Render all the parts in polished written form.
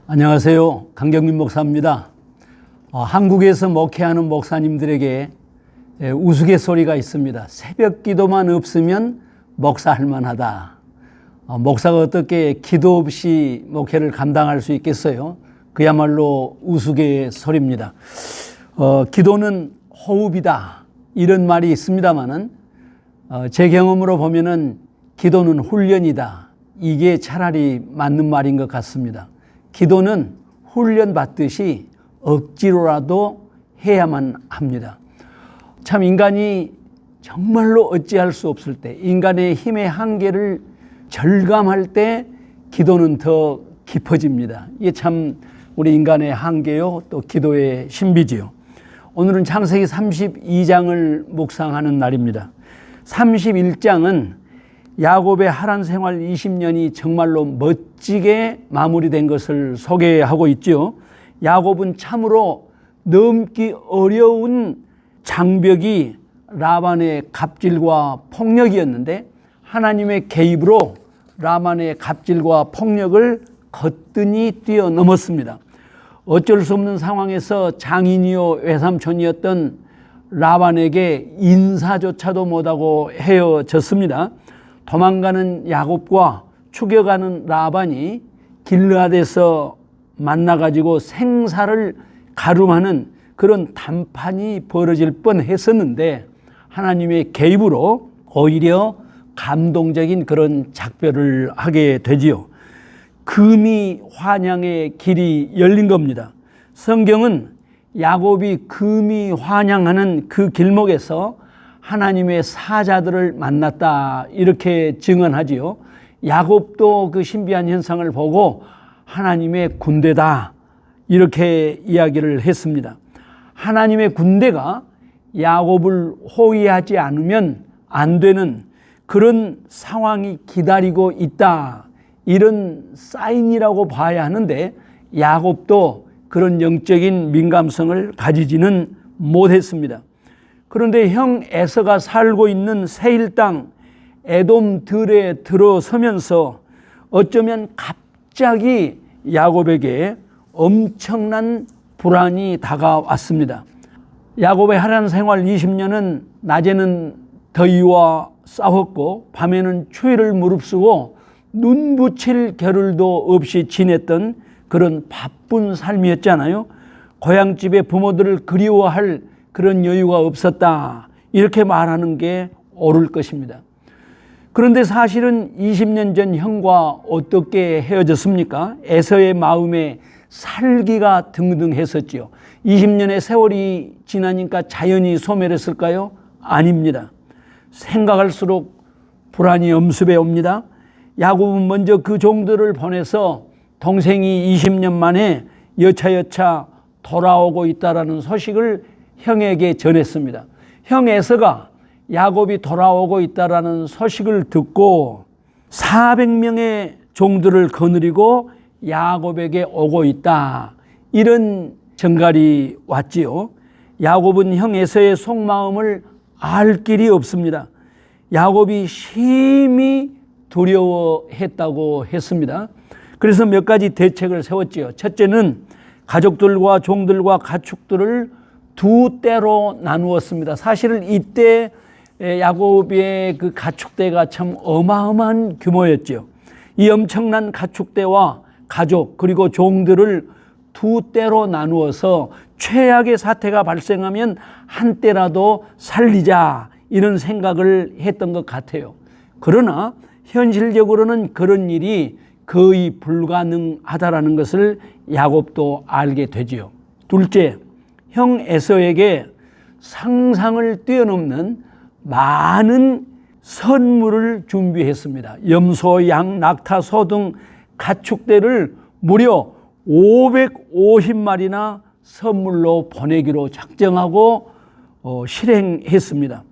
안녕하세요. 강경민 목사입니다. 한국에서 목회하는 목사님들에게 우스갯소리가 있습니다. 새벽 기도만 없으면 목사할 만하다. 목사가 어떻게 기도 없이 목회를 감당할 수 있겠어요? 그야말로 우스갯소리입니다. 기도는 호흡이다, 이런 말이 있습니다만은 제 경험으로 보면은 기도는 훈련이다, 이게 차라리 맞는 말인 것 같습니다. 기도는 훈련 받듯이 억지로라도 해야만 합니다. 참 인간이 정말로 어찌할 수 없을 때, 인간의 힘의 한계를 절감할 때 기도는 더 깊어집니다. 이게 참 우리 인간의 한계요, 또 기도의 신비지요. 오늘은 창세기 32장을 묵상하는 날입니다. 31장은 야곱의 하란 생활 20년이 정말로 멋지게 마무리된 것을 소개하고 있죠. 야곱은 참으로 넘기 어려운 장벽이 라반의 갑질과 폭력이었는데 하나님의 개입으로 라반의 갑질과 폭력을 거뜬히 뛰어넘었습니다. 어쩔 수 없는 상황에서 장인이요 외삼촌이었던 라반에게 인사조차도 못하고 헤어졌습니다. 도망가는 야곱과 추격하는 라반이 길르앗에서 만나가지고 생사를 가름하는 그런 단판이 벌어질 뻔했었는데 하나님의 개입으로 오히려 감동적인 그런 작별을 하게 되지요. 금이 환향의 길이 열린 겁니다. 성경은 야곱이 금이 환향하는 그 길목에서 하나님의 사자들을 만났다, 이렇게 증언하지요. 야곱도 그 신비한 현상을 보고 하나님의 군대다, 이렇게 이야기를 했습니다. 하나님의 군대가 야곱을 호위하지 않으면 안 되는 그런 상황이 기다리고 있다, 이런 사인이라고 봐야 하는데 야곱도 그런 영적인 민감성을 가지지는 못했습니다. 그런데 형 에서가 살고 있는 세일 땅 에돔 들에 들어서면서 어쩌면 갑자기 야곱에게 엄청난 불안이 다가왔습니다. 야곱의 하란 생활 20년은 낮에는 더위와 싸웠고 밤에는 추위를 무릅쓰고 눈 붙일 겨를도 없이 지냈던 그런 바쁜 삶이었잖아요. 고향집에 부모들을 그리워할 그런 여유가 없었다, 이렇게 말하는 게 옳을 것입니다. 그런데 사실은 20년 전 형과 어떻게 헤어졌습니까? 에서의 마음에 살기가 등등했었죠. 20년의 세월이 지나니까 자연히 소멸했을까요? 아닙니다. 생각할수록 불안이 엄습해 옵니다. 야곱은 먼저 그 종들을 보내서 동생이 20년 만에 여차여차 돌아오고 있다라는 소식을 형에게 전했습니다. 형 에서가 야곱이 돌아오고 있다라는 소식을 듣고 400명의 종들을 거느리고 야곱에게 오고 있다, 이런 전갈이 왔지요. 야곱은 형 에서의 속마음을 알 길이 없습니다. 야곱이 심히 두려워했다고 했습니다. 그래서 몇 가지 대책을 세웠지요. 첫째는 가족들과 종들과 가축들을 두 떼로 나누었습니다. 사실은 이때 야곱의 그 가축대가 참 어마어마한 규모였죠. 이 엄청난 가축대와 가족 그리고 종들을 두 떼로 나누어서 최악의 사태가 발생하면 한 떼라도 살리자, 이런 생각을 했던 것 같아요. 그러나 현실적으로는 그런 일이 거의 불가능하다라는 것을 야곱도 알게 되지요. 둘째, 형 에서에게 상상을 뛰어넘는 많은 선물을 준비했습니다. 염소, 양, 낙타, 소 등 가축대를 무려 550마리나 선물로 보내기로 작정하고 실행했습니다.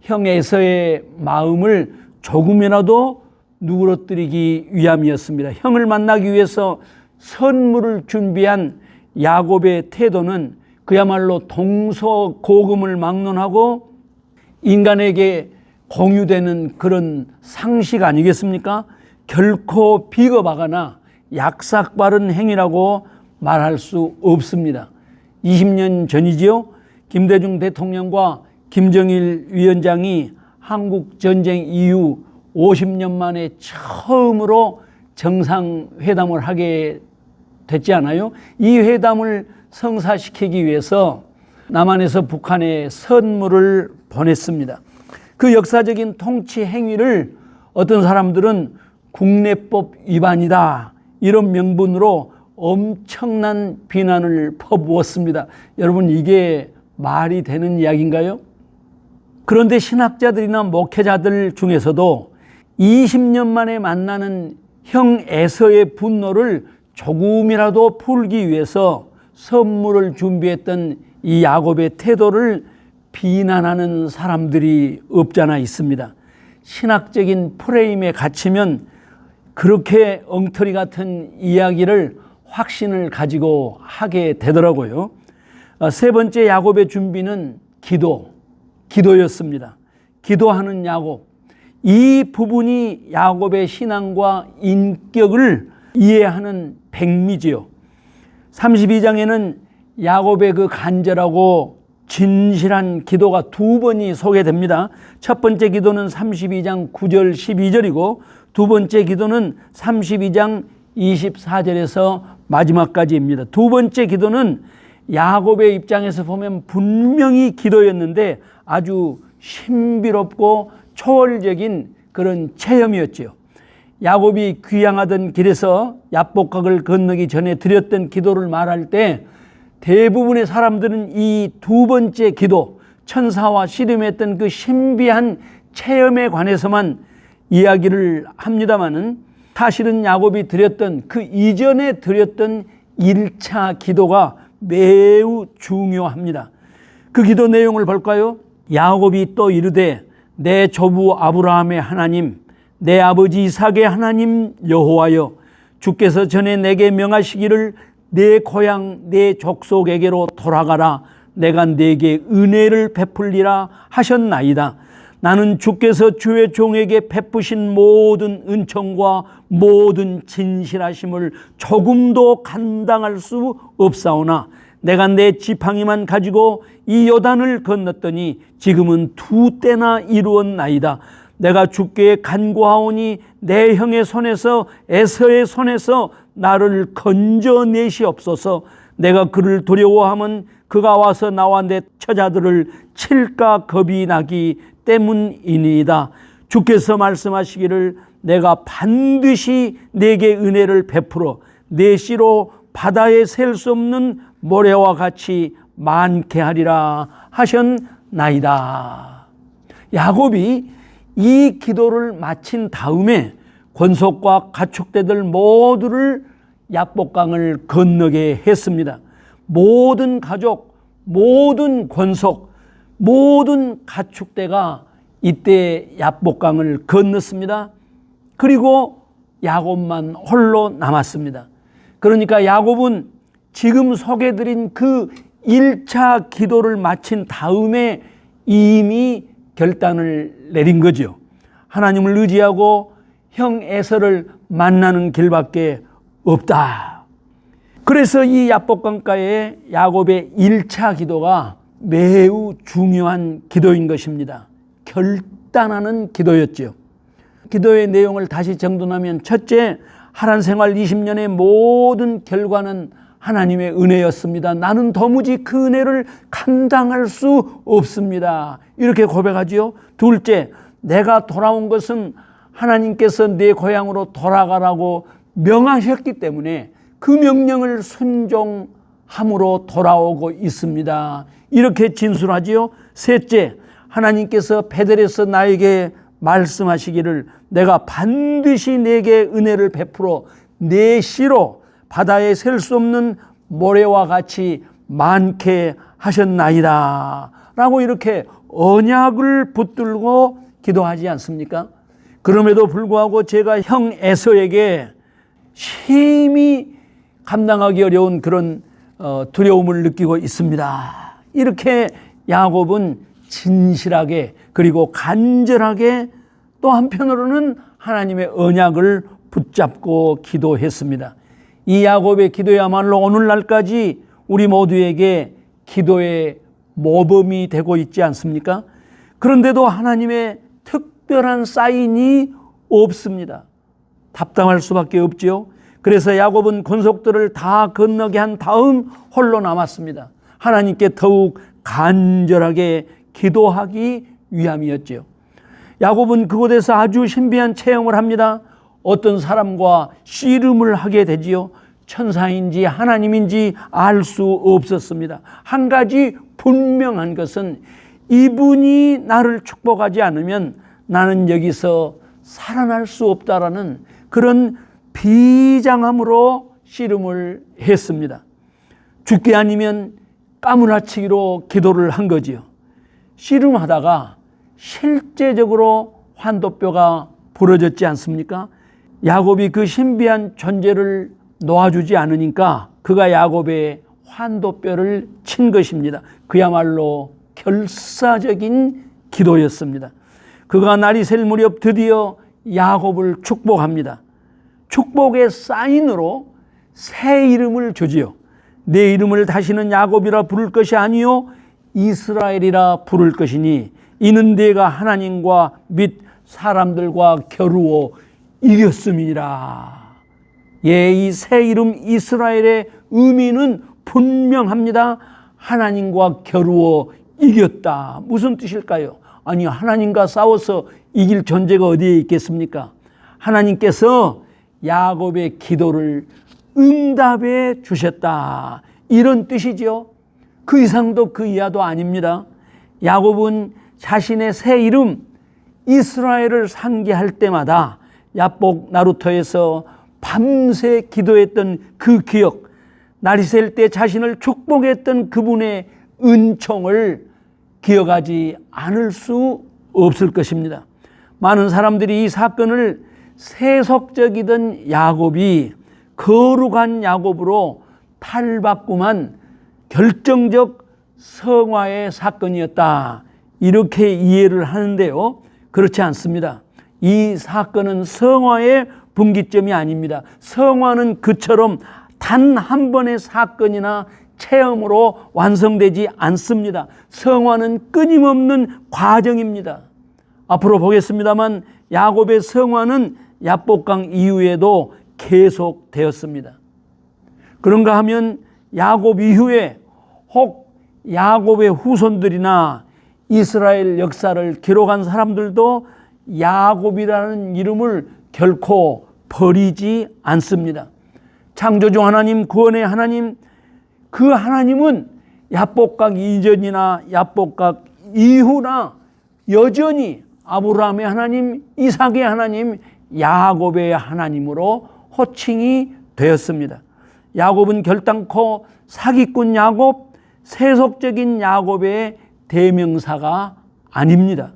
형 에서의 마음을 조금이라도 누그러뜨리기 위함이었습니다. 형을 만나기 위해서 선물을 준비한 야곱의 태도는 그야말로 동서고금을 막론하고 인간에게 공유되는 그런 상식 아니겠습니까? 결코 비겁하거나 약삭빠른 행위라고 말할 수 없습니다. 20년 전이지요. 김대중 대통령과 김정일 위원장이 한국 전쟁 이후 50년 만에 처음으로 정상회담을 하게 됐지 않아요? 이 회담을 성사시키기 위해서 남한에서 북한에 선물을 보냈습니다. 그 역사적인 통치 행위를 어떤 사람들은 국내법 위반이다, 이런 명분으로 엄청난 비난을 퍼부었습니다. 여러분, 이게 말이 되는 이야기인가요? 그런데 신학자들이나 목회자들 중에서도 20년 만에 만나는 형 에서의 분노를 조금이라도 풀기 위해서 선물을 준비했던 이 야곱의 태도를 비난하는 사람들이 없잖아 있습니다. 신학적인 프레임에 갇히면 그렇게 엉터리 같은 이야기를 확신을 가지고 하게 되더라고요. 세 번째 야곱의 준비는 기도였습니다. 기도하는 야곱. 이 부분이 야곱의 신앙과 인격을 이해하는 백미지요. 32장에는 야곱의 그 간절하고 진실한 기도가 두 번이 소개됩니다. 첫 번째 기도는 32장 9절 12절이고 두 번째 기도는 32장 24절에서 마지막까지입니다. 두 번째 기도는 야곱의 입장에서 보면 분명히 기도였는데 아주 신비롭고 초월적인 그런 체험이었죠. 야곱이 귀향하던 길에서 야복강을 건너기 전에 드렸던 기도를 말할 때 대부분의 사람들은 이 두 번째 기도, 천사와 씨름했던 그 신비한 체험에 관해서만 이야기를 합니다마는 사실은 야곱이 드렸던 그 이전에 드렸던 1차 기도가 매우 중요합니다. 그 기도 내용을 볼까요? 야곱이 또 이르되 내 조부 아브라함의 하나님, 내 아버지 이삭의 하나님 여호와여, 주께서 전에 내게 명하시기를 내 고향 내 족속에게로 돌아가라, 내가 내게 은혜를 베풀리라 하셨나이다. 나는 주께서 주의 종에게 베푸신 모든 은총과 모든 진실하심을 조금도 감당할 수 없사오나 내가 내 지팡이만 가지고 이 요단을 건넜더니 지금은 두 때나 이루었나이다. 내가 주께 간구하오니 내 형의 손에서 에서의 손에서 나를 건져내시옵소서. 내가 그를 두려워하면 그가 와서 나와 내 처자들을 칠까 겁이 나기 때문이니이다. 주께서 말씀하시기를 내가 반드시 내게 은혜를 베풀어 내 씨로 바다에 셀 수 없는 모래와 같이 많게 하리라 하셨나이다. 야곱이 이 기도를 마친 다음에 권속과 가축대들 모두를 야복강을 건너게 했습니다. 모든 가족, 모든 권속, 모든 가축대가 이때 야복강을 건넜습니다. 그리고 야곱만 홀로 남았습니다. 그러니까 야곱은 지금 소개드린 그 1차 기도를 마친 다음에 이미 결단을 내린 거죠. 하나님을 의지하고 형 에서를 만나는 길밖에 없다. 그래서 이 야복강가에 야곱의 1차 기도가 매우 중요한 기도인 것입니다. 결단하는 기도였죠. 기도의 내용을 다시 정돈하면 첫째, 하란 생활 20년의 모든 결과는 하나님의 은혜였습니다. 나는 도무지 그 은혜를 감당할 수 없습니다. 이렇게 고백하지요. 둘째, 내가 돌아온 것은 하나님께서 내 고향으로 돌아가라고 명하셨기 때문에 그 명령을 순종함으로 돌아오고 있습니다. 이렇게 진술하지요. 셋째, 하나님께서 베델에서 나에게 말씀하시기를 내가 반드시 내게 은혜를 베풀어 내 씨로 바다에 셀 수 없는 모래와 같이 많게 하셨나이다 라고 이렇게 언약을 붙들고 기도하지 않습니까? 그럼에도 불구하고 제가 형 에서에게 심히 감당하기 어려운 그런 두려움을 느끼고 있습니다. 이렇게 야곱은 진실하게 그리고 간절하게 또 한편으로는 하나님의 언약을 붙잡고 기도했습니다. 이 야곱의 기도야말로 오늘날까지 우리 모두에게 기도의 모범이 되고 있지 않습니까? 그런데도 하나님의 특별한 사인이 없습니다. 답답할 수밖에 없지요. 그래서 야곱은 권속들을 다 건너게 한 다음 홀로 남았습니다. 하나님께 더욱 간절하게 기도하기 위함이었지요. 야곱은 그곳에서 아주 신비한 체험을 합니다. 어떤 사람과 씨름을 하게 되지요. 천사인지 하나님인지 알 수 없었습니다. 한 가지 분명한 것은 이분이 나를 축복하지 않으면 나는 여기서 살아날 수 없다라는 그런 비장함으로 씨름을 했습니다. 죽게 아니면 까무라치기로 기도를 한 거지요. 씨름하다가 실제적으로 환도뼈가 부러졌지 않습니까? 야곱이 그 신비한 존재를 놓아주지 않으니까 그가 야곱의 환도뼈를 친 것입니다. 그야말로 결사적인 기도였습니다. 그가 날이 셀 무렵 드디어 야곱을 축복합니다. 축복의 사인으로 새 이름을 주지요. 내 이름을 다시는 야곱이라 부를 것이 아니요 이스라엘이라 부를 것이니 이는 내가 하나님과 및 사람들과 겨루어 이겼음이니라. 예, 이 새 이름 이스라엘의 의미는 분명합니다. 하나님과 겨루어 이겼다. 무슨 뜻일까요? 아니, 하나님과 싸워서 이길 존재가 어디에 있겠습니까? 하나님께서 야곱의 기도를 응답해 주셨다. 이런 뜻이죠. 그 이상도 그 이하도 아닙니다. 야곱은 자신의 새 이름 이스라엘을 상기할 때마다 야복 나루터에서 밤새 기도했던 그 기억, 날이 셀 때 자신을 축복했던 그분의 은총을 기억하지 않을 수 없을 것입니다. 많은 사람들이 이 사건을 세속적이던 야곱이 거룩한 야곱으로 탈바꿈한 결정적 성화의 사건이었다. 이렇게 이해를 하는데요. 그렇지 않습니다. 이 사건은 성화의 분기점이 아닙니다. 성화는 그처럼 단 한 번의 사건이나 체험으로 완성되지 않습니다. 성화는 끊임없는 과정입니다. 앞으로 보겠습니다만 야곱의 성화는 야복강 이후에도 계속되었습니다. 그런가 하면 야곱 이후에 혹 야곱의 후손들이나 이스라엘 역사를 기록한 사람들도 야곱이라는 이름을 결코 버리지 않습니다. 창조주 하나님, 구원의 하나님, 그 하나님은 야복각 이전이나 야복각 이후나 여전히 아브라함의 하나님, 이삭의 하나님, 야곱의 하나님으로 호칭이 되었습니다. 야곱은 결단코 사기꾼 야곱, 세속적인 야곱의 대명사가 아닙니다.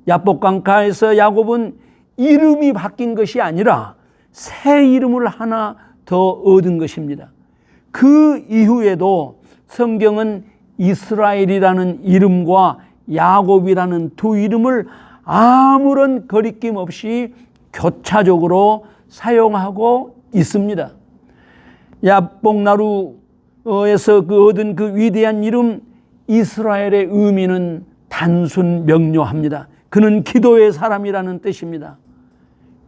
야복강가에서 야곱은 이름이 바뀐 것이 아니라 새 이름을 하나 더 얻은 것입니다. 그 이후에도 성경은 이스라엘이라는 이름과 야곱이라는 두 이름을 아무런 거리낌 없이 교차적으로 사용하고 있습니다. 야복나루에서 얻은 그 위대한 이름 이스라엘의 의미는 단순 명료합니다. 그는 기도의 사람이라는 뜻입니다.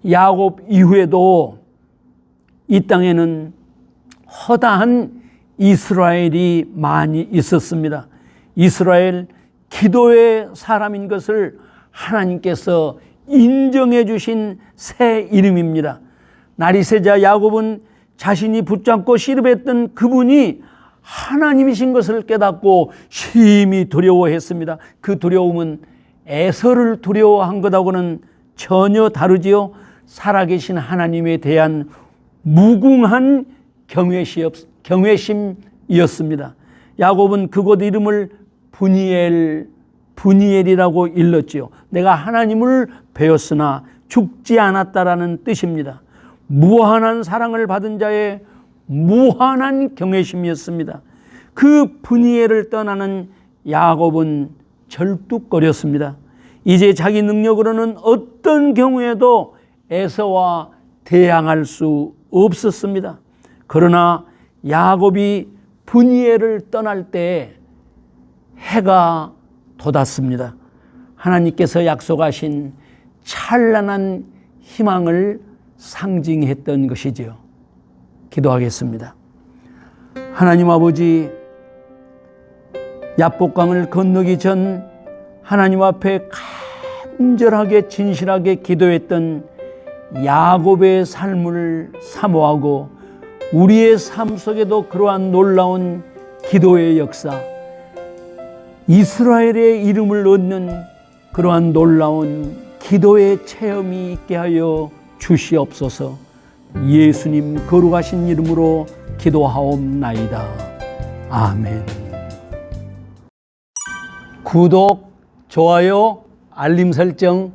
야곱 이후에도 이 땅에는 허다한 이스라엘이 많이 있었습니다. 이스라엘 기도의 사람인 것을 하나님께서 인정해 주신 새 이름입니다. 날이 새자 야곱은 자신이 붙잡고 씨름했던 그분이 하나님이신 것을 깨닫고 심히 두려워했습니다. 그 두려움은 에서를 두려워한 것하고는 전혀 다르지요. 살아계신 하나님에 대한 무궁한 경외심이었습니다. 야곱은 그곳 이름을 분이엘이라고 일렀지요. 내가 하나님을 배웠으나 죽지 않았다라는 뜻입니다. 무한한 사랑을 받은 자의 무한한 경외심이었습니다. 그 분이엘을 떠나는 야곱은 절뚝거렸습니다. 이제 자기 능력으로는 어떤 경우에도 에서와 대항할 수 없었습니다. 그러나 야곱이 브니엘을 떠날 때 해가 돋았습니다. 하나님께서 약속하신 찬란한 희망을 상징했던 것이지요. 기도하겠습니다. 하나님 아버지, 야복강을 건너기 전 하나님 앞에 간절하게 진실하게 기도했던 야곱의 삶을 사모하고 우리의 삶 속에도 그러한 놀라운 기도의 역사, 이스라엘의 이름을 얻는 그러한 놀라운 기도의 체험이 있게 하여 주시옵소서. 예수님 거룩하신 이름으로 기도하옵나이다. 아멘. 구독, 좋아요, 알림 설정